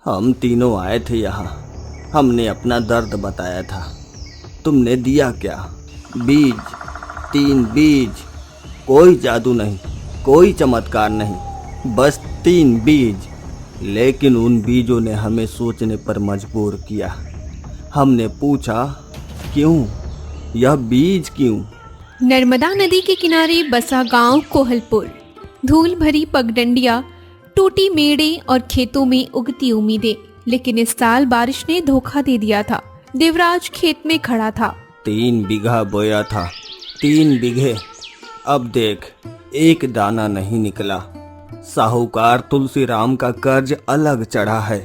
हम तीनों आए थे यहाँ। हमने अपना दर्द बताया था। तुमने दिया क्या? बीज, 3 बीज। कोई जादू नहीं, कोई चमत्कार नहीं, बस 3 बीज। लेकिन उन बीजों ने हमें सोचने पर मजबूर किया। हमने पूछा, क्यों? यह बीज क्यों? नर्मदा नदी के किनारे बसा गांव कोहलपुर। धूल भरी पगडंडियां, टूटी मेड़े और खेतों में उगती उम्मीदें। लेकिन इस साल बारिश ने धोखा दे दिया था। देवराज खेत में खड़ा था। 3 बीघा बोया था, 3 बीघे। अब देख, एक दाना नहीं निकला। साहूकार तुलसीराम का कर्ज अलग चढ़ा है,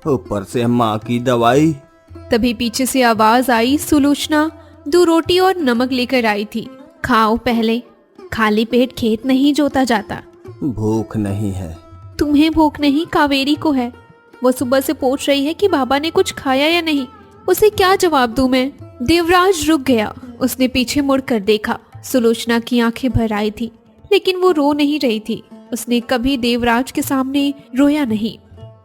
ऊपर से माँ की दवाई। तभी पीछे से आवाज आई। सुलोचना 2 रोटी और नमक लेकर आई थी। खाओ पहले, खाली पेट खेत नहीं जोता जाता। भूख नहीं है। तुम्हें भूख नहीं, कावेरी को है। वो सुबह से पूछ रही है कि बाबा ने कुछ खाया या नहीं। उसे क्या जवाब दूं मैं? देवराज रुक गया। उसने पीछे मुड़कर देखा। सुलोचना की आंखें भर आई थी, लेकिन वो रो नहीं रही थी। उसने कभी देवराज के सामने रोया नहीं।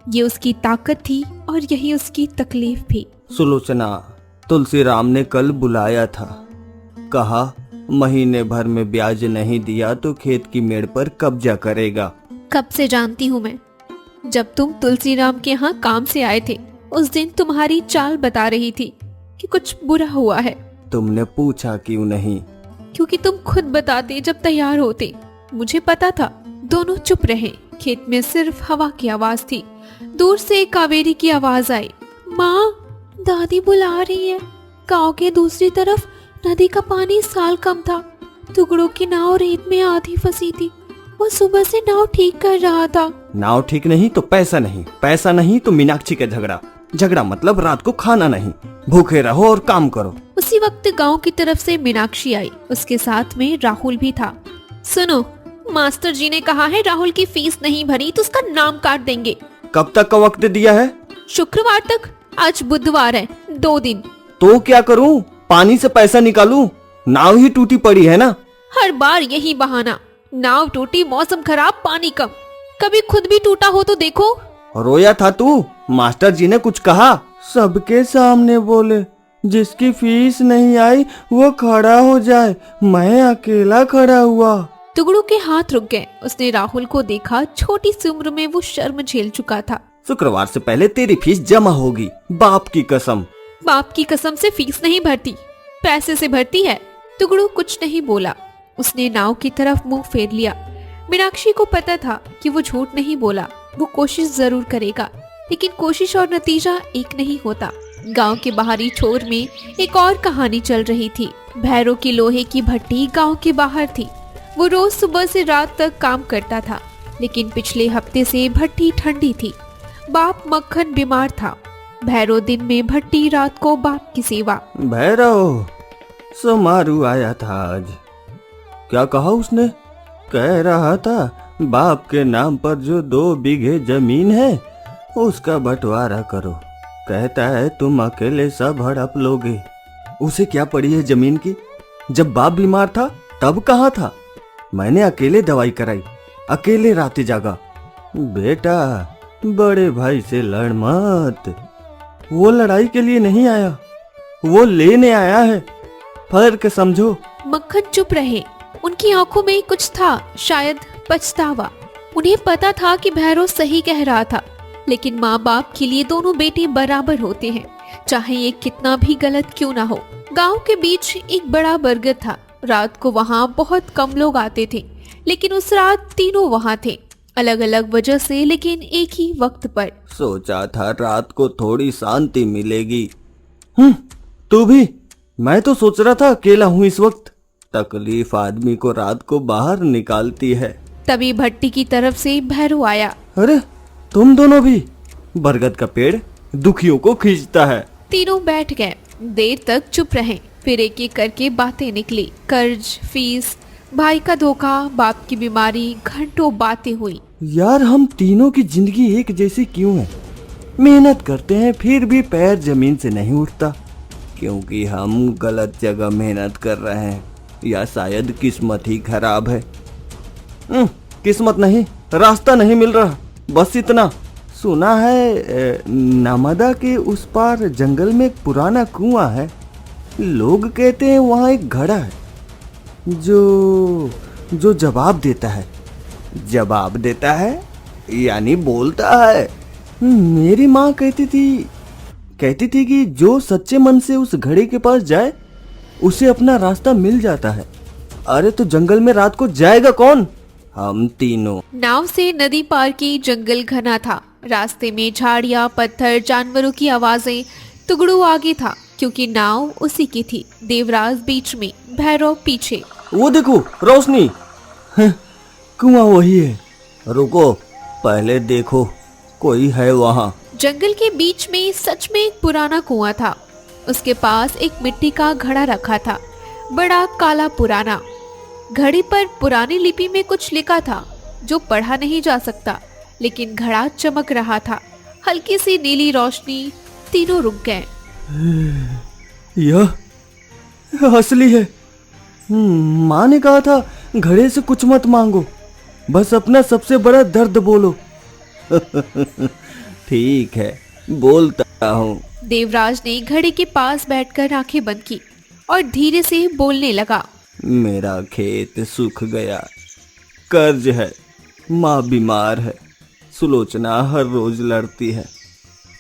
ये उसकी ताकत थी और यही उसकी तकलीफ भी। सुलोचना, तुलसीराम ने कल बुलाया था। कहा महीने भर में ब्याज नहीं दिया तो खेत की मेड़ पर कब्जा करेगा। कब से जानती हूँ मैं। जब तुम तुलसीराम के यहाँ काम से आए थे, उस दिन तुम्हारी चाल बता रही थी कि कुछ बुरा हुआ है। तुमने पूछा क्यों नहीं? क्योंकि तुम खुद बताते जब तैयार होते। मुझे पता था। दोनों चुप रहे। खेत में सिर्फ हवा की आवाज थी। दूर से कावेरी की आवाज आई, माँ, दादी बुला रही है। गांव के दूसरी तरफ नदी का पानी साल कम था। टुकड़ों की नाव रेत में आधी फंसी थी। वो सुबह से नाव ठीक कर रहा था। नाव ठीक नहीं तो पैसा नहीं, पैसा नहीं तो मीनाक्षी का झगड़ा, झगड़ा मतलब रात को खाना नहीं। भूखे रहो और काम करो। उसी वक्त गांव की तरफ से मीनाक्षी आई। उसके साथ में राहुल भी था। सुनो, मास्टर जी ने कहा है राहुल की फीस नहीं भरी तो उसका नाम काट देंगे। कब तक का वक्त दिया है? शुक्रवार तक। आज बुधवार है, 2 दिन। तो क्या करूं? पानी से पैसा निकालूं? नाव ही टूटी पड़ी है ना। हर बार यही बहाना। नाव टूटी, मौसम खराब, पानी कम। कभी खुद भी टूटा हो तो देखो। रोया था तू? मास्टर जी ने कुछ कहा? सबके सामने बोले जिसकी फीस नहीं आई वो खड़ा हो जाए। मैं अकेला खड़ा हुआ। टुकड़ों के हाथ रुक गए। उसने राहुल को देखा। छोटी सी उम्र में वो शर्म झेल चुका था। शुक्रवार से पहले तेरी फीस जमा होगी, बाप की कसम। बाप की कसम से फीस नहीं भरती, पैसे से भरती है। टुकड़ू कुछ नहीं बोला। उसने नाव की तरफ मुंह फेर लिया। मीनाक्षी को पता था कि वो झूठ नहीं बोला। वो कोशिश जरूर करेगा, लेकिन कोशिश और नतीजा एक नहीं होता। गांव के बाहरी छोर में एक और कहानी चल रही थी। भैरों की लोहे की भट्टी गांव के बाहर थी। वो रोज सुबह से रात तक काम करता था, लेकिन पिछले हफ्ते से भट्टी ठंडी थी। बाप मक्खन बीमार था। भैरव दिन में भट्टी, रात को बाप की सेवा। भैरव समारू आया था आज। क्या कहा उसने? कह रहा था बाप के नाम पर जो 2 बीघे जमीन है उसका बंटवारा करो। कहता है तुम अकेले सब हड़प लोगे। उसे क्या पड़ी है जमीन की? जब बाप बीमार था तब कहाँ था? मैंने अकेले दवाई कराई, अकेले रातें जागा। बेटा, बड़े भाई से लड़ मत। वो लड़ाई के लिए नहीं आया, वो लेने आया है। फर्क समझो। मक्खन चुप रहे। उनकी आंखों में कुछ था, शायद पछतावा। उन्हें पता था कि भैरव सही कह रहा था, लेकिन माँ बाप के लिए दोनों बेटे बराबर होते हैं, चाहे ये कितना भी गलत क्यों ना हो। गांव के बीच एक बड़ा बरगद था। रात को वहाँ बहुत कम लोग आते थे, लेकिन उस रात तीनों वहाँ थे, अलग अलग वजह से, लेकिन एक ही वक्त पर। सोचा था रात को थोड़ी शांति मिलेगी। तू भी? मैं तो सोच रहा था अकेला हूँ इस वक्त। तकलीफ आदमी को रात को बाहर निकालती है। तभी भट्टी की तरफ से भैरव आया। अरे तुम दोनों भी? बरगद का पेड़ दुखियों को खींचता है। तीनों बैठ गए। देर तक चुप रहे। फिर एक एक करके बातें निकली। कर्ज, फीस, भाई का धोखा, बाप की बीमारी, घंटों बातें हुई। यार हम तीनों की जिंदगी एक जैसी क्यों है? मेहनत करते हैं फिर भी पैर जमीन से नहीं उठता। क्योंकि हम गलत जगह मेहनत कर रहे हैं, या शायद किस्मत ही खराब है। किस्मत नहीं, रास्ता नहीं मिल रहा, बस इतना। सुना है नर्मदा के उस पार जंगल में एक पुराना कुआं है। लोग कहते हैं वहाँ एक घड़ा है जो जो जवाब देता है। जवाब देता है यानी बोलता है। मेरी माँ कहती थी कि जो सच्चे मन से उस घड़े के पास जाए उसे अपना रास्ता मिल जाता है। अरे तो जंगल में रात को जाएगा कौन? हम तीनों। नाव से नदी पार की जंगल घना था। रास्ते में झाड़ियां, पत्थर, जानवरों की आवाजें। टुगड़ू आगे था क्योंकि नाव उसी की थी। देवराज बीच में, भैरव पीछे। वो देखो रोशनी, कुआं वही है। रुको पहले देखो कोई है वहाँ। जंगल के बीच में सच में एक पुराना कुआं था। उसके पास एक मिट्टी का घड़ा रखा था, बड़ा काला पुराना। घड़े पर पुरानी लिपि में कुछ लिखा था जो पढ़ा नहीं जा सकता, लेकिन घड़ा चमक रहा था। हल्की सी नीली रोशनी। तीनों रुक गए। यह असली है। माँ ने कहा था घड़े से कुछ मत मांगो, बस अपना सबसे बड़ा दर्द बोलो। ठीक है बोलता हूँ। देवराज ने घड़े के पास बैठकर आंखें बंद की और धीरे से बोलने लगा। मेरा खेत सूख गया, कर्ज है, माँ बीमार है, सुलोचना हर रोज लड़ती है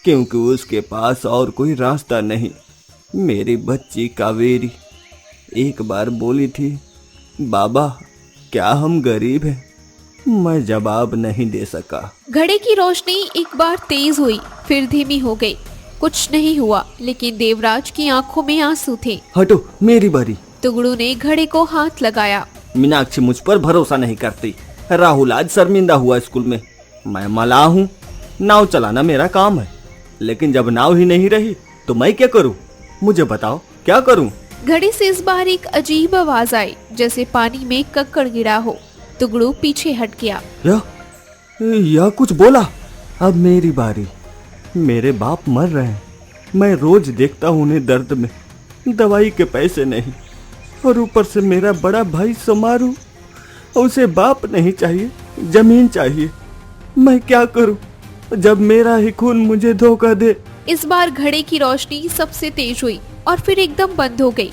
क्योंकि उसके पास और कोई रास्ता नहीं। मेरी बच्ची कावेरी एक बार बोली थी, बाबा क्या हम गरीब हैं? मैं जवाब नहीं दे सका। घड़े की रोशनी एक बार तेज हुई, फिर धीमी हो गई। कुछ नहीं हुआ, लेकिन देवराज की आंखों में आंसू थे। हटो मेरी बारी। टुगड़ू ने घड़े को हाथ लगाया। मीनाक्षी मुझ पर भरोसा नहीं करती। राहुल आज शर्मिंदा हुआ स्कूल में। मैं मलाह हूँ, नाव चलाना मेरा काम है, लेकिन जब नाव ही नहीं रही तो मैं क्या करूँ? मुझे बताओ क्या करूँ? घड़े से इस बार एक अजीब आवाज आई, जैसे पानी में कक्कड़ गिरा हो। टुगड़ू पीछे हट गया। यह कुछ बोला। अब मेरी बारी। मेरे बाप मर रहे हैं, मैं रोज देखता हूँ उन्हें दर्द में। दवाई के पैसे नहीं, और ऊपर से मेरा बड़ा भाई समारू, उसे बाप नहीं चाहिए, जमीन चाहिए। मैं क्या करूँ जब मेरा ही खून मुझे धोखा दे? इस बार घड़े की रोशनी सबसे तेज हुई और फिर एकदम बंद हो गई।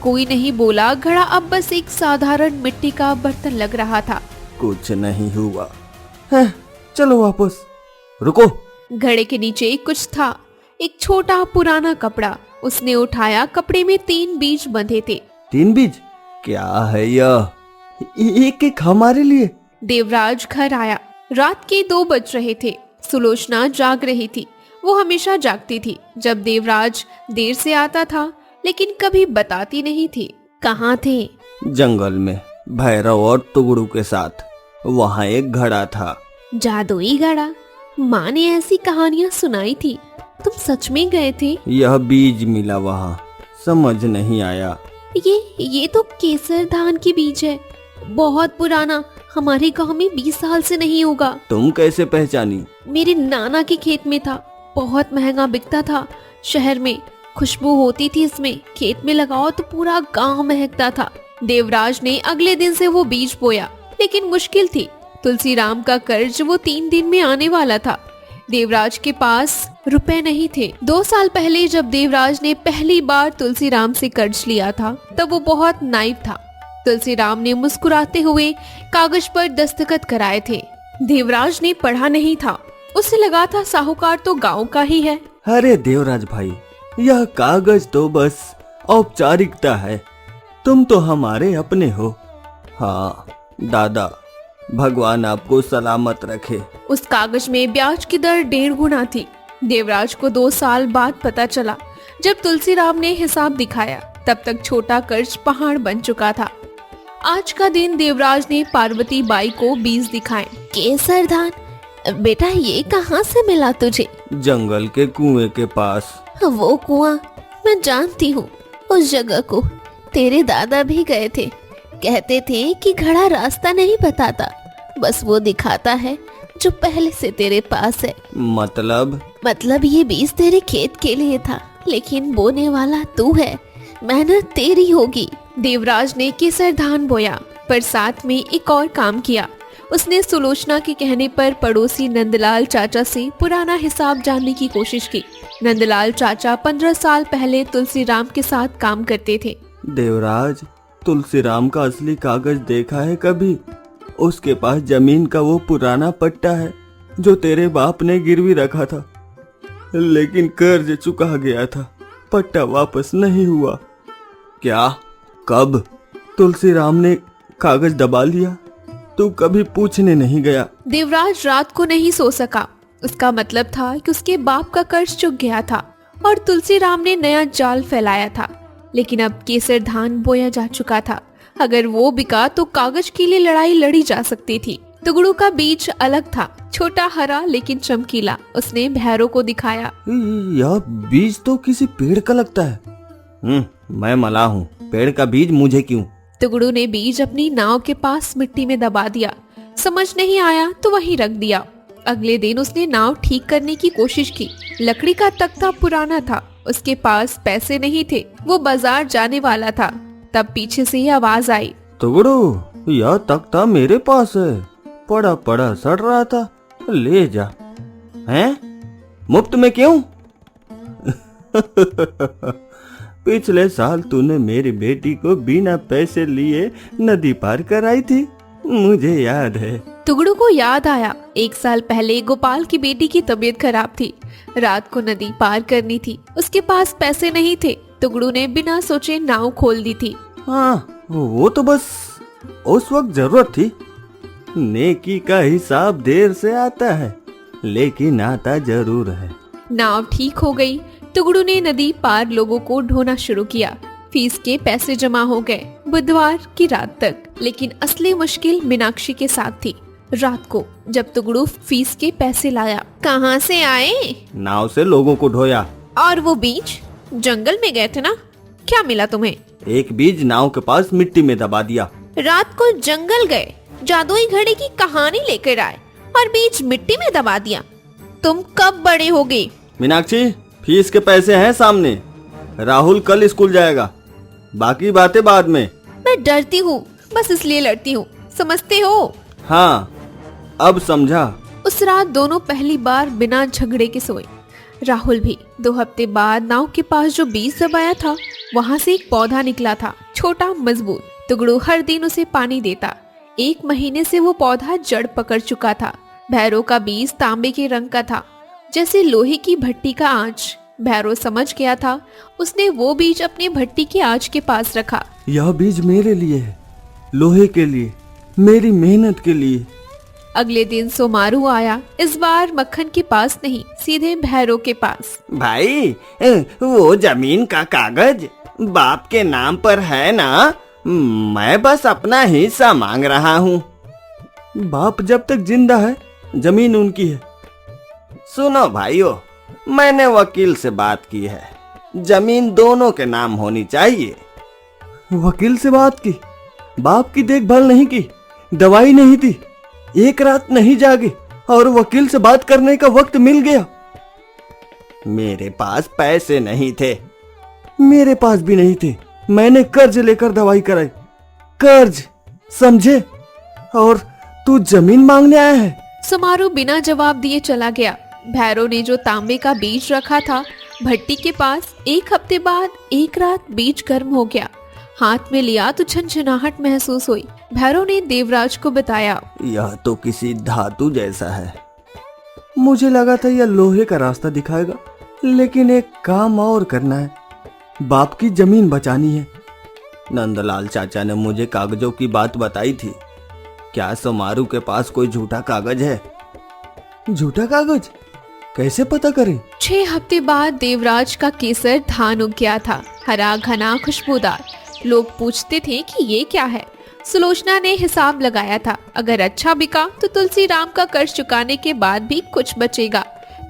कोई नहीं बोला। घड़ा अब बस एक साधारण मिट्टी का बर्तन लग रहा था। कुछ नहीं हुआ है, चलो वापस। रुको। घड़े के नीचे कुछ था, एक छोटा पुराना कपड़ा। उसने उठाया। कपड़े में 3 बीज बंधे थे। 3 बीज? क्या है यह? एक एक हमारे लिए। देवराज घर आया। रात के 2 बज रहे थे। सुलोचना जाग रही थी। वो हमेशा जागती थी जब देवराज देर से आता था, लेकिन कभी बताती नहीं थी। कहाँ थे? जंगल में भैरव और टुगड़ू के साथ। वहाँ एक घड़ा था। जादुई घड़ा? माँ ने ऐसी कहानियाँ सुनाई थी। तुम सच में गए थे? यह बीज मिला वहाँ, समझ नहीं आया। ये तो केसर धान की बीज है, बहुत पुराना। हमारे गांव में 20 साल से नहीं होगा। तुम कैसे पहचानी? मेरे नाना के खेत में था, बहुत महंगा बिकता था। शहर में खुशबू होती थी इसमें। खेत में लगाओ तो पूरा गांव महकता था। देवराज ने अगले दिन से वो बीज बोया, लेकिन मुश्किल थी। तुलसीराम का कर्ज वो 3 दिन में आने वाला था। देवराज के पास रुपए नहीं थे। 2 साल पहले जब देवराज ने पहली बार तुलसीराम से कर्ज लिया था, तब वो बहुत नाइव था। तुलसीराम ने मुस्कुराते हुए कागज पर दस्तखत कराए थे। देवराज ने पढ़ा नहीं था। उसे लगा था साहूकार तो गांव का ही है। अरे देवराज भाई, यह कागज तो बस औपचारिकता है। तुम तो हमारे अपने हो। हाँ दादा, भगवान आपको सलामत रखे। उस कागज में ब्याज की दर 1.5 गुना थी। देवराज को 2 साल बाद पता चला। जब तुलसीराम ने हिसाब दिखाया, तब तक छोटा कर्ज पहाड़ बन चुका था। आज का दिन देवराज ने पार्वती बाई को बीज दिखाए। केसर धान? बेटा ये कहाँ से मिला तुझे? जंगल के कुएं के पास। वो कुआं? मैं जानती हूँ उस जगह को। तेरे दादा भी गए थे। कहते थे कि घड़ा रास्ता नहीं बताता, बस वो दिखाता है जो पहले से तेरे पास है। मतलब ये बीज तेरे खेत के लिए था, लेकिन बोने वाला तू है। मेहनत तेरी होगी। देवराज ने केसर धान बोया, पर साथ में एक और काम किया। उसने सुलोचना के कहने पर पड़ोसी नंदलाल चाचा से पुराना हिसाब जानने की कोशिश की। नंदलाल चाचा 15 साल पहले तुलसीराम के साथ काम करते थे। देवराज, तुलसीराम का असली कागज देखा है कभी? उसके पास जमीन का वो पुराना पट्टा है जो तेरे बाप ने गिरवी रखा था, लेकिन कर्ज चुका गया था, पट्टा वापस नहीं हुआ। क्या? कब? तुलसीराम ने कागज दबा लिया, तू कभी पूछने नहीं गया। देवराज रात को नहीं सो सका। उसका मतलब था कि उसके बाप का कर्ज चुक गया था और तुलसीराम ने नया जाल फैलाया था। लेकिन अब केसर धान बोया जा चुका था। अगर वो बिका तो कागज के लिए लड़ाई लड़ी जा सकती थी। तुगड़ू का बीज अलग था, छोटा, हरा लेकिन चमकीला। उसने भैरों को दिखाया। यह बीज तो किसी पेड़ का लगता है। मैं मलाह हूँ, पेड़ का बीज मुझे क्यों? तुगड़ू ने बीज अपनी नाव के पास मिट्टी में दबा दिया। समझ नहीं आया तो वहीं रख दिया। अगले दिन उसने नाव ठीक करने की कोशिश की। लकड़ी का तख्ता पुराना था, उसके पास पैसे नहीं थे। वो बाजार जाने वाला था, तब पीछे से आवाज आई, तुगड़ू, यह तख्ता मेरे पास है, पड़ा पड़ा सड़ रहा था, ले जा। हैं? मुफ्त में क्यों? पिछले साल तूने मेरी बेटी को बिना पैसे लिए नदी पार कराई थी, मुझे याद है। तुगड़ू को याद आया, 1 साल पहले गोपाल की बेटी की तबीयत खराब थी। रात को नदी पार करनी थी, उसके पास पैसे नहीं थे। तुगड़ू ने बिना सोचे नाव खोल दी थी। हाँ, वो तो बस उस वक्त जरूरत थी। नेकी का हिसाब देर से आता है, लेकिन आता जरूर है। नाव ठीक हो गई। तुगड़ू ने नदी पार लोगों को ढोना शुरू किया। फीस के पैसे जमा हो गए बुधवार की रात तक। लेकिन असली मुश्किल मीनाक्षी के साथ थी। रात को जब तुगड़ू फीस के पैसे लाया। कहाँ से आए? नाव से लोगों को ढोया। और वो बीज? जंगल में गए थे ना, क्या मिला तुम्हें? एक बीज नाव के पास मिट्टी में दबा दिया। रात को जंगल गए, जादुई घड़ी की कहानी लेकर आए और बीज मिट्टी में दबा दिया। तुम कब बड़े होगे? मीनाक्षी, फीस के पैसे हैं सामने। राहुल कल स्कूल जाएगा, बाकी बातें बाद में। मैं डरती हूँ, बस इसलिए लड़ती हूँ, समझते हो? हाँ, अब समझा। उस रात दोनों पहली बार बिना झगड़े के सोए। राहुल भी। 2 हफ्ते बाद नाव के पास जो बीज दबाया था, वहाँ से एक पौधा निकला था, छोटा, मजबूत। तुगड़ू हर दिन उसे पानी देता। 1 महीने से वो पौधा जड़ पकड़ चुका था। भैरों का बीज तांबे के रंग का था, जैसे लोहे की भट्टी का आंच। भैरो समझ गया था। उसने वो बीज अपनी भट्टी की आंच के पास रखा। यह बीज मेरे लिए है, लोहे के लिए, मेरी मेहनत के लिए। अगले दिन सोमारू आया। इस बार मक्खन के पास नहीं, सीधे भैरो के पास। भाई, वो जमीन का कागज बाप के नाम पर है ना? मैं बस अपना हिस्सा मांग रहा हूँ। बाप जब तक जिंदा है, जमीन उनकी है। सुनो भाइयों, मैंने वकील से बात की है, जमीन दोनों के नाम होनी चाहिए। वकील से बात की? बाप की देखभाल नहीं की, दवाई नहीं दी, एक रात नहीं जागे और वकील से बात करने का वक्त मिल गया। मेरे पास पैसे नहीं थे। मेरे पास भी नहीं थे, मैंने कर्ज लेकर दवाई कराई। कर्ज, समझे? और तू जमीन मांगने आया है? सोमारू बिना जवाब दिए चला गया। भैरो ने जो तांबे का बीज रखा था भट्टी के पास, 1 हफ्ते बाद एक रात बीज गर्म हो गया। हाथ में लिया तो झनझनाहट महसूस हुई। भैरो ने देवराज को बताया, यह तो किसी धातु जैसा है। मुझे लगा था यह लोहे का रास्ता दिखाएगा, लेकिन एक काम और करना है। बाप की जमीन बचानी है। नंदलाल चाचा ने मुझे कागजों की बात बताई थी। क्या सोमारू के पास कोई झूठा कागज है? झूठा कागज कैसे पता करें? 6 हफ्ते बाद देवराज का केसर धान उग गया था, हरा, घना, खुशबूदार। लोग पूछते थे कि ये क्या है। सुलोचना ने हिसाब लगाया था, अगर अच्छा बिका तो तुलसीराम का कर्ज चुकाने के बाद भी कुछ बचेगा।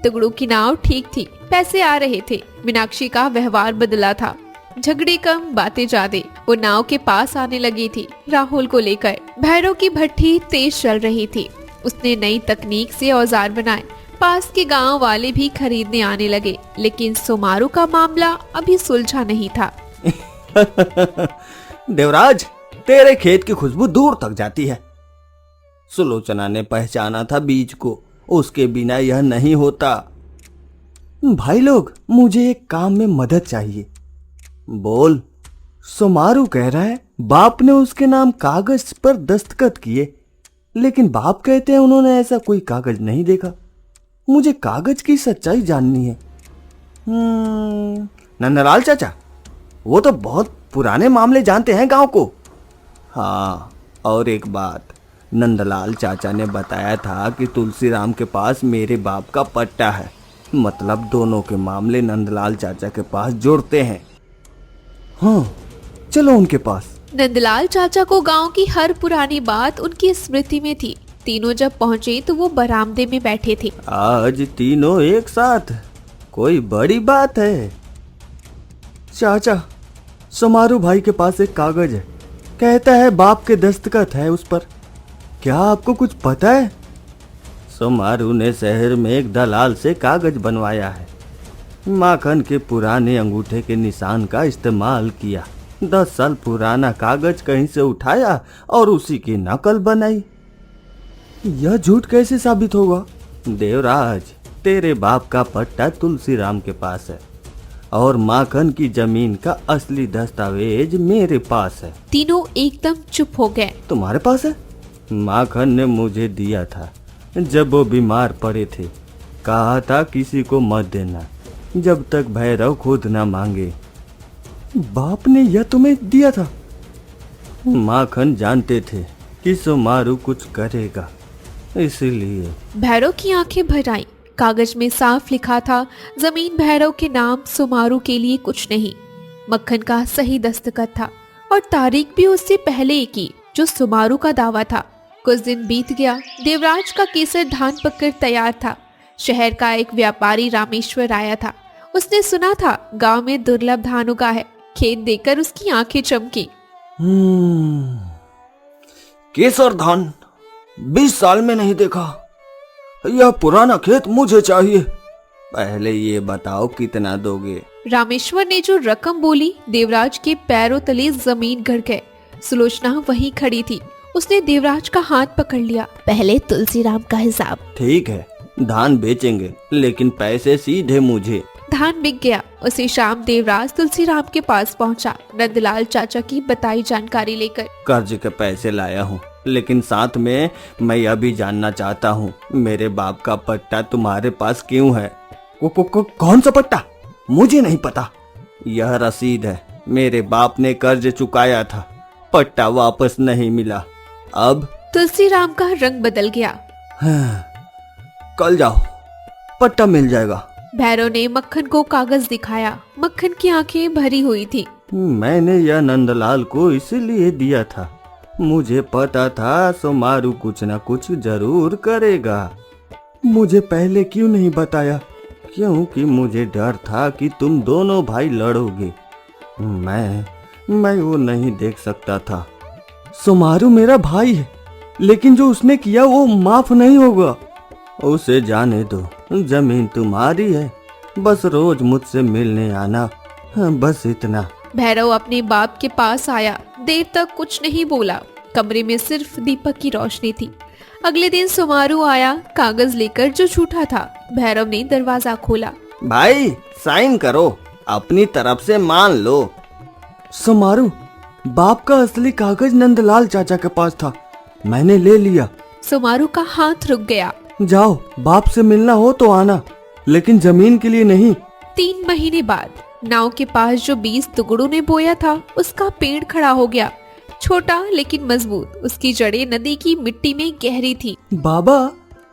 तुगड़ू की नाव ठीक थी, पैसे आ रहे थे। मीनाक्षी का व्यवहार बदला था, झगड़े कम, बातें ज्यादा। वो नाव के पास आने लगी थी राहुल को लेकर। भैरों की भट्टी तेज चल रही थी। उसने नई तकनीक से औजार बनाए। पास के गांव वाले भी खरीदने आने लगे, लेकिन सोमारू का मामला अभी सुलझा नहीं था। देवराज, तेरे खेत की खुशबू दूर तक जाती है। सुलोचना ने पहचाना था बीज को, उसके बिना यह नहीं होता। भाई लोग, मुझे एक काम में मदद चाहिए। बोल। सोमारू कह रहा है बाप ने उसके नाम कागज पर दस्तखत किए, लेकिन बाप कहते हैं उन्होंने ऐसा कोई कागज नहीं देखा। मुझे कागज की सच्चाई जाननी है। नंदलाल चाचा, वो तो बहुत पुराने मामले जानते हैं गांव को। हाँ, और एक बात, नंदलाल चाचा ने बताया था कि तुलसीराम के पास मेरे बाप का पट्टा है। मतलब दोनों के मामले नंदलाल चाचा के पास जोड़ते हैं। हाँ, चलो उनके पास। नंदलाल चाचा को गांव की हर पुरानी बात उनकी स्मृति में थी। तीनों जब पहुंचे तो वो बरामदे में बैठे थे। आज तीनों एक साथ, कोई बड़ी बात है। चाचा, सोमारू भाई के पास एक कागज है, कहता है बाप के दस्तखत है उस पर। क्या आपको कुछ पता है? सोमारू ने शहर में एक दलाल से कागज बनवाया है। माखन के पुराने अंगूठे के निशान का इस्तेमाल किया। 10 साल पुराना कागज कहीं से उठाया और उसी की नकल बनाई। यह झूठ कैसे साबित होगा? देवराज, तेरे बाप का पट्टा तुलसीराम के पास है और माखन की जमीन का असली दस्तावेज मेरे पास है। तीनों एकदम चुप हो गए। तुम्हारे पास है? माखन ने मुझे दिया था जब वो बीमार पड़े थे। कहा था किसी को मत देना जब तक भैरव खुद ना मांगे। बाप ने यह तुम्हें दिया था? माखन जानते थे कि सोमारू कुछ करेगा, इसलिए। भैरव की आंखें भर आईं। कागज में साफ लिखा था जमीन भैरव के नाम, सोमारू के लिए कुछ नहीं। मक्खन का सही दस्तखत था और तारीख भी उससे पहले की जो सोमारू का दावा था। कुछ दिन बीत गया। देवराज का केसर धान पककर तैयार था। शहर का एक व्यापारी रामेश्वर आया था। उसने सुना था गांव में दुर्लभ धान उगा है। खेत देखकर उसकी आंखें चमकी। केसर धान 20 साल में नहीं देखा। यह पुराना खेत मुझे चाहिए। पहले ये बताओ कितना दोगे? रामेश्वर ने जो रकम बोली, देवराज के पैरों तले जमीन गड़ गए। सुलोचना वहीं खड़ी थी। उसने देवराज का हाथ पकड़ लिया। पहले तुलसीराम का हिसाब। ठीक है, धान बेचेंगे, लेकिन पैसे सीधे मुझे। धान बिक गया। उसी शाम देवराज तुलसीराम के पास पहुंचा, नंदलाल चाचा की बताई जानकारी लेकर। कर्ज के पैसे लाया हूँ, लेकिन साथ में मैं यह भी जानना चाहता हूँ मेरे बाप का पट्टा तुम्हारे पास क्यों है? कौन सा पट्टा? मुझे नहीं पता। यह रसीद है। मेरे बाप ने कर्ज चुकाया था, पट्टा वापस नहीं मिला। अब तुलसीराम का रंग बदल गया। कल जाओ, पट्टा मिल जाएगा। भैरव ने मक्खन को कागज दिखाया। मक्खन की आंखें भरी हुई थी। मैंने यह नंदलाल को इसीलिए दिया था। मुझे पता था सोमारू कुछ न कुछ जरूर करेगा। मुझे पहले क्यों नहीं बताया? क्योंकि मुझे डर था कि तुम दोनों भाई लड़ोगे। मैं वो नहीं देख सकता था। सोमारू मेरा भाई है, लेकिन जो उसने किया वो माफ नहीं होगा। उसे जाने दो, जमीन तुम्हारी है। बस रोज मुझसे मिलने आना, बस इतना। भैरव अपने बाप के पास आया। देर तक कुछ नहीं बोला। कमरे में सिर्फ दीपक की रोशनी थी। अगले दिन सोमारू आया, कागज लेकर जो झूठा था। भैरव ने दरवाजा खोला। भाई, साइन करो, अपनी तरफ से मान लो। सोमारू, बाप का असली कागज नंदलाल चाचा के पास था, मैंने ले लिया। सोमारू का हाथ रुक गया। जाओ, बाप से मिलना हो तो आना, लेकिन जमीन के लिए नहीं। 3 महीने बाद नाव के पास जो बीज तुगड़ू ने बोया था, उसका पेड़ खड़ा हो गया। छोटा लेकिन मजबूत। उसकी जड़ें नदी की मिट्टी में गहरी थी। बाबा,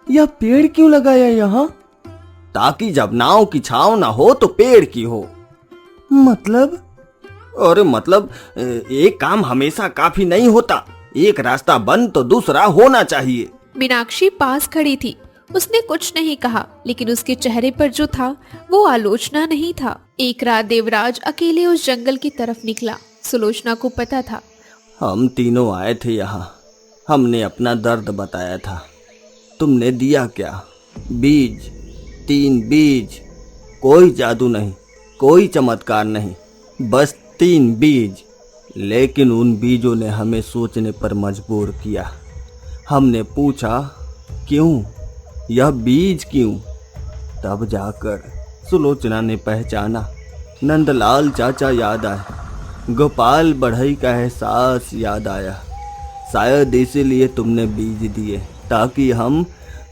यह पेड़ क्यों लगाया यहाँ? ताकि जब नाव की छाव ना हो तो पेड़ की हो। मतलब? और मतलब एक काम हमेशा काफी नहीं होता। एक रास्ता बंद तो दूसरा होना चाहिए। मीनाक्षी पास खड़ी थी। उसने कुछ नहीं कहा, लेकिन उसके चेहरे पर जो था वो आलोचना नहीं था। एक रात देवराज अकेले उस जंगल की तरफ निकला। सुलोचना को पता था। हम तीनों आए थे यहाँ, हमने अपना दर्द बताया था। तुमने दिया क्या? बीज, 3 बीज। कोई जादू नहीं, कोई चमत्कार नहीं, बस 3 बीज। लेकिन उन बीजों ने हमें सोचने पर मजबूर किया। हमने पूछा क्यों, यह बीज क्यों? तब जाकर सुलोचना ने पहचाना। नंदलाल चाचा याद आए, गोपाल बढ़ई का एहसास याद आया। शायद इसीलिए तुमने बीज दिए, ताकि हम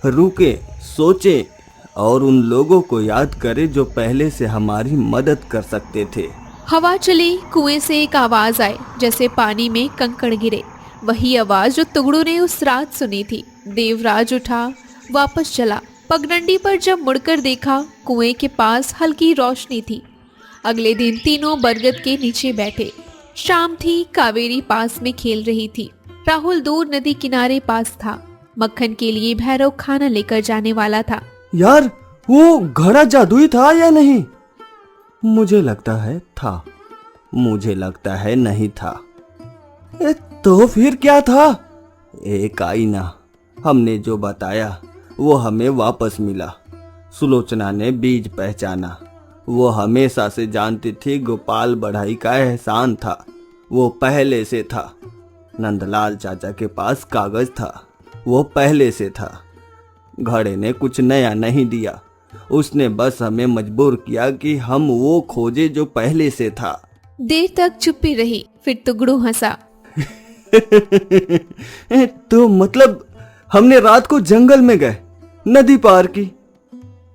रुके, सोचें और उन लोगों को याद करें जो पहले से हमारी मदद कर सकते थे। हवा चली, कुएं से एक आवाज आई जैसे पानी में कंकड़ गिरे। वही आवाज जो तुगड़ू ने उस रात सुनी थी। देवराज उठा, वापस चला। पगडंडी पर जब मुड़कर देखा, कुएं के पास हल्की रोशनी थी। अगले दिन तीनों बरगद के नीचे बैठे। शाम थी, कावेरी पास में खेल रही थी। राहुल दूर नदी किनारे पास था। मक्खन के लिए भैरव खाना लेकर जाने वाला था। यार, वो घड़ा जादुई था या नहीं? मुझे लगता है था, मुझे लगता है नहीं था। तो फिर क्या था? एक आईना। हमने जो बताया वो हमें वापस मिला। सुलोचना ने बीज पहचाना। वो हमेशा से जानती थी गोपाल बढ़ई का एहसान था, वो पहले से था। नंदलाल चाचा के पास कागज था, वो पहले से था। घड़े ने कुछ नया नहीं दिया, उसने बस हमें मजबूर किया कि हम वो खोजे जो पहले से था। देर तक चुप्पी रही, फिर तुगड़ू हंसा। तो मतलब हमने रात को जंगल में गए, नदी पार की,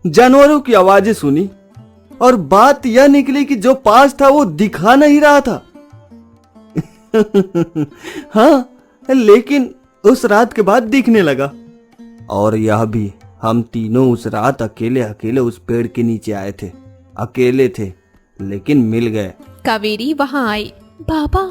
जानवरों की आवाजें सुनी और बात यह निकली कि जो पास था वो दिखा नहीं रहा था। हाँ, लेकिन उस रात के बाद दिखने लगा। और यह भी, हम तीनों उस रात अकेले अकेले उस पेड़ के नीचे आए थे। अकेले थे लेकिन मिल गए। कावेरी वहां आई। बाबा,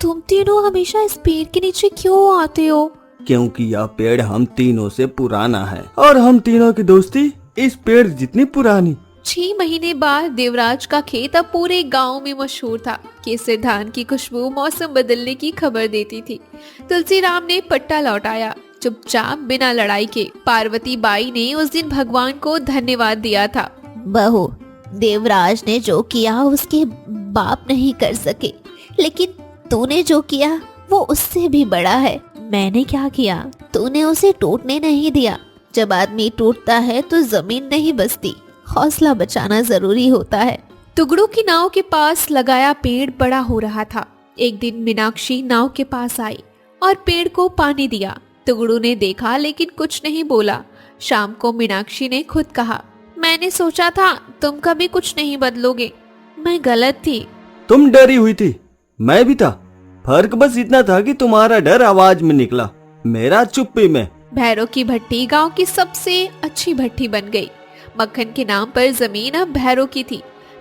तुम तीनों हमेशा इस पेड़ के नीचे क्यों आते हो? क्योंकि यह पेड़ हम तीनों से पुराना है और हम तीनों की दोस्ती इस पेड़ जितनी पुरानी। 6 महीने बाद देवराज का खेत अब पूरे गांव में मशहूर था। केसर धान की खुशबू मौसम बदलने की खबर देती थी। तुलसीराम ने पट्टा लौटाया, चुपचाप बिना लड़ाई के। पार्वती बाई ने उस दिन भगवान को धन्यवाद दिया था। बहू, देवराज ने जो किया उसके बाप नहीं कर सके, लेकिन तूने जो किया वो उससे भी बड़ा है। मैंने क्या किया? तूने उसे टूटने नहीं दिया। जब आदमी टूटता है तो जमीन नहीं बसती, हौसला बचाना जरूरी होता है। तुगड़ू की नाव के पास लगाया पेड़ बड़ा हो रहा था। एक दिन मीनाक्षी नाव के पास आई और पेड़ को पानी दिया। तुगड़ू ने देखा लेकिन कुछ नहीं बोला। शाम को मीनाक्षी ने खुद कहा, मैंने सोचा था तुम कभी कुछ नहीं बदलोगे, मैं गलत थी। तुम डरी हुई थी, मैं भी था। फर्क बस इतना था कि तुम्हारा डर आवाज में निकला, मेरा चुप्पी में। भैरव की भट्टी गांव की सबसे अच्छी भट्टी बन गई। मक्खन के नाम पर जमीन अब भैरव की थी,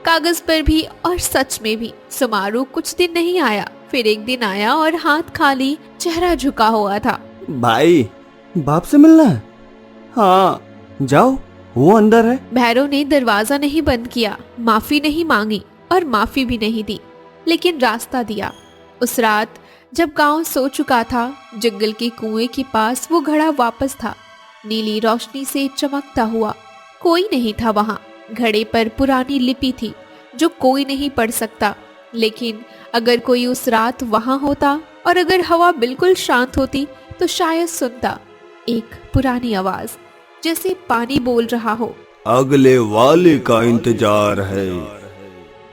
कागज पर भी और सच में भी। समारोह कुछ दिन नहीं आया, फिर एक दिन आया और हाथ खाली, चेहरा झुका हुआ था। भाई, बाप से मिलना है? हाँ, जाओ, वो अंदर है। भैरव ने दरवाजा नहीं बंद किया, माफी नहीं मांगी और माफी भी नहीं दी, लेकिन रास्ता दिया। उस रात जब गांव सो चुका था, जंगल के कुएं के पास वो घड़ा वापस था, नीली रोशनी से चमकता हुआ। कोई नहीं था वहां। घड़े पर पुरानी लिपि थी जो कोई नहीं पढ़ सकता, लेकिन अगर कोई उस रात वहां होता और अगर हवा बिल्कुल शांत होती तो शायद सुनता एक पुरानी आवाज, जैसे पानी बोल रहा हो, अगले वाले का इंतजार है।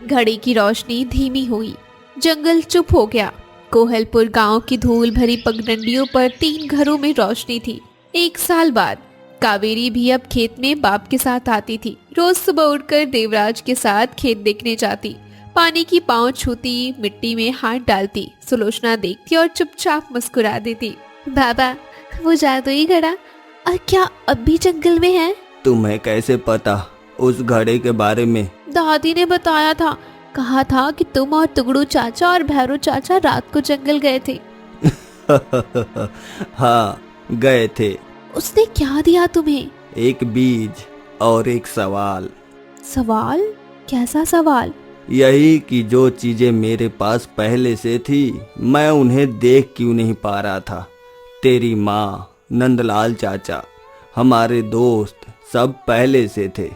घड़ी की रोशनी धीमी हुई, जंगल चुप हो गया। कोहलपुर गांव की धूल भरी पगडंडियों पर 3 घरों में रोशनी थी। 1 साल बाद कावेरी भी अब खेत में बाप के साथ आती थी। रोज सुबह उठकर देवराज के साथ खेत देखने जाती, पानी की पांव छूती, मिट्टी में हाथ डालती। सुलोचना देखती और चुपचाप मुस्कुरा देती। बाबा, वो जादुई घड़ा और क्या अब भी जंगल में है? तुम्हें कैसे पता उस घड़े के बारे में? दादी ने बताया था, कहा था कि तुम और तुगड़ू चाचा और भैरव चाचा रात को जंगल गए थे। हाँ, गए थे। उसने क्या दिया तुम्हें? एक बीज और एक सवाल। सवाल? कैसा सवाल? यही कि जो चीजें मेरे पास पहले से थी, मैं उन्हें देख क्यों नहीं पा रहा था। तेरी माँ, नंदलाल चाचा, हमारे दोस्त सब पहले से थे,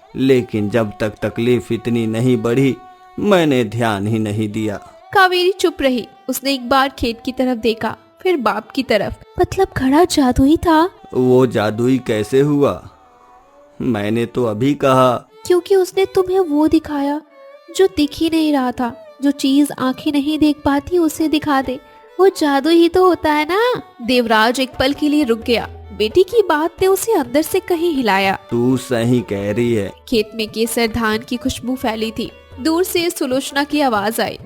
लेकिन जब तक तकलीफ इतनी नहीं बढ़ी, मैंने ध्यान ही नहीं दिया। कावेरी चुप रही। उसने एक बार खेत की तरफ देखा, फिर बाप की तरफ। मतलब घड़ा जादुई था? वो जादुई कैसे हुआ? मैंने तो अभी कहा। क्योंकि उसने तुम्हें वो दिखाया जो दिख ही नहीं रहा था। जो चीज आंखें नहीं देख पाती उसे दिखा दे, वो जादू ही तो होता है ना। देवराज एक पल के लिए रुक गया। बेटी की बात ने उसे अंदर से कहीं हिलाया। तू सही कह रही है। खेत में केसर धान की खुशबू फैली थी। दूर से सुलोचना की आवाज आई।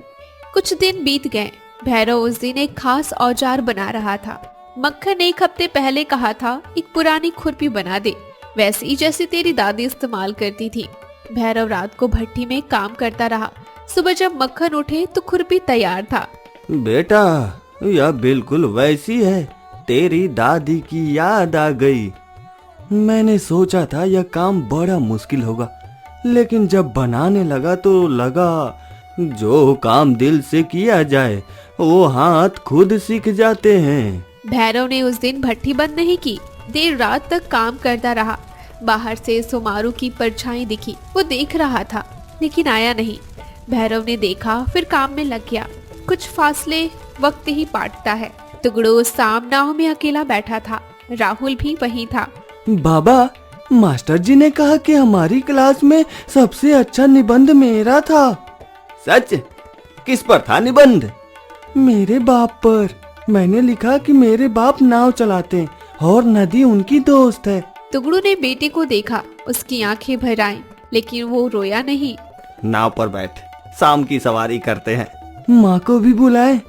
कुछ दिन बीत गए। भैरव उस दिन एक खास औजार बना रहा था। मक्खन ने 1 हफ्ते पहले कहा था एक पुरानी खुरपी बना दे, वैसी जैसी तेरी दादी इस्तेमाल करती थी। भैरव रात को भट्टी में काम करता रहा। सुबह जब मक्खन उठे तो खुरपी तैयार था। बेटा, यह बिल्कुल वैसी है। तेरी दादी की याद आ गई। मैंने सोचा था यह काम बड़ा मुश्किल होगा, लेकिन जब बनाने लगा तो लगा जो काम दिल से किया जाए वो हाथ खुद सीख जाते हैं। भैरव ने उस दिन भट्टी बंद नहीं की। देर रात तक काम करता रहा। बाहर से सोमारू की परछाई दिखी। वो देख रहा था लेकिन आया नहीं। भैरव ने देखा, फिर काम में लग गया। कुछ फासले वक्त ही पाटता है। टुगड़ू साम नाव में अकेला बैठा था। राहुल भी वहीं था। बाबा, मास्टर जी ने कहा कि हमारी क्लास में सबसे अच्छा निबंध मेरा था। सच? किस पर था निबंध? मेरे बाप पर। मैंने लिखा कि मेरे बाप नाव चलाते हैं और नदी उनकी दोस्त है। टुगड़ू ने बेटे को देखा। उसकी आंखें भर आईं, लेकिन वो रोया नहीं। नाव पर बैठ, शाम की सवारी करते हैं। माँ को भी बुलाए।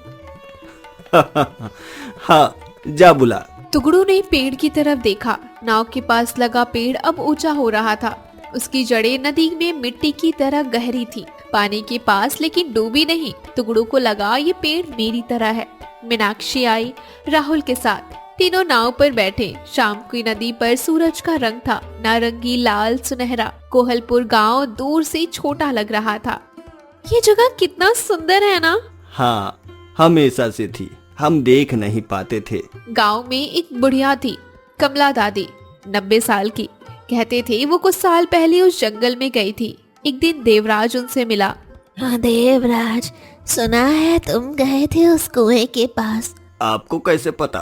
हाँ, जा बुला। टुगड़ू ने पेड़ की तरफ देखा। नाव के पास लगा पेड़ अब ऊंचा हो रहा था। उसकी जड़ें नदी में मिट्टी की तरह गहरी थी, पानी के पास लेकिन डूबी नहीं। टुगड़ू को लगा ये पेड़ मेरी तरह है। मीनाक्षी आई राहुल के साथ। तीनों नाव पर बैठे। शाम की नदी पर सूरज का रंग था, नारंगी, लाल, सुनहरा। कोहलपुर गांव दूर से छोटा लग रहा था। ये जगह कितना सुंदर है ना? हाँ, हमेशा से थी, हम देख नहीं पाते थे। गांव में एक बुढ़िया थी, कमला दादी, 90 साल की। कहते थे वो कुछ साल पहले उस जंगल में गई थी। एक दिन देवराज उनसे मिला। हाँ देवराज, सुना है तुम गए थे उस कुएं के पास। आपको कैसे पता?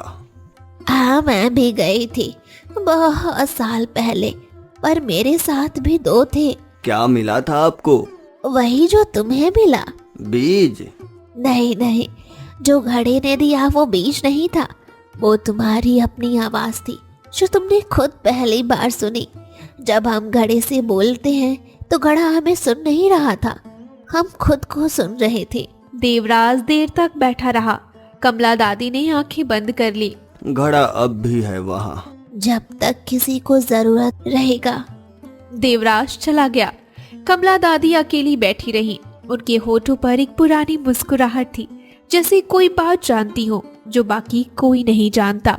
हाँ, मैं भी गई थी बहुत साल पहले, पर मेरे साथ भी 2 थे। क्या मिला था आपको? वही जो तुम्हें मिला। बीज? नहीं नहीं, जो घड़े ने दिया वो बीज नहीं था। वो तुम्हारी अपनी आवाज थी जो तुमने खुद पहली बार सुनी। जब हम घड़े से बोलते हैं तो घड़ा हमें सुन नहीं रहा था, हम खुद को सुन रहे थे। देवराज देर तक बैठा रहा। कमला दादी ने आंखें बंद कर ली। घड़ा अब भी है वहाँ। जब तक किसी को जरूरत रहेगा। देवराज चला गया। कमला दादी अकेली बैठी रही। उनके होठों पर एक पुरानी मुस्कुराहट थी, जैसे कोई बात जानती हो जो बाकी कोई नहीं जानता।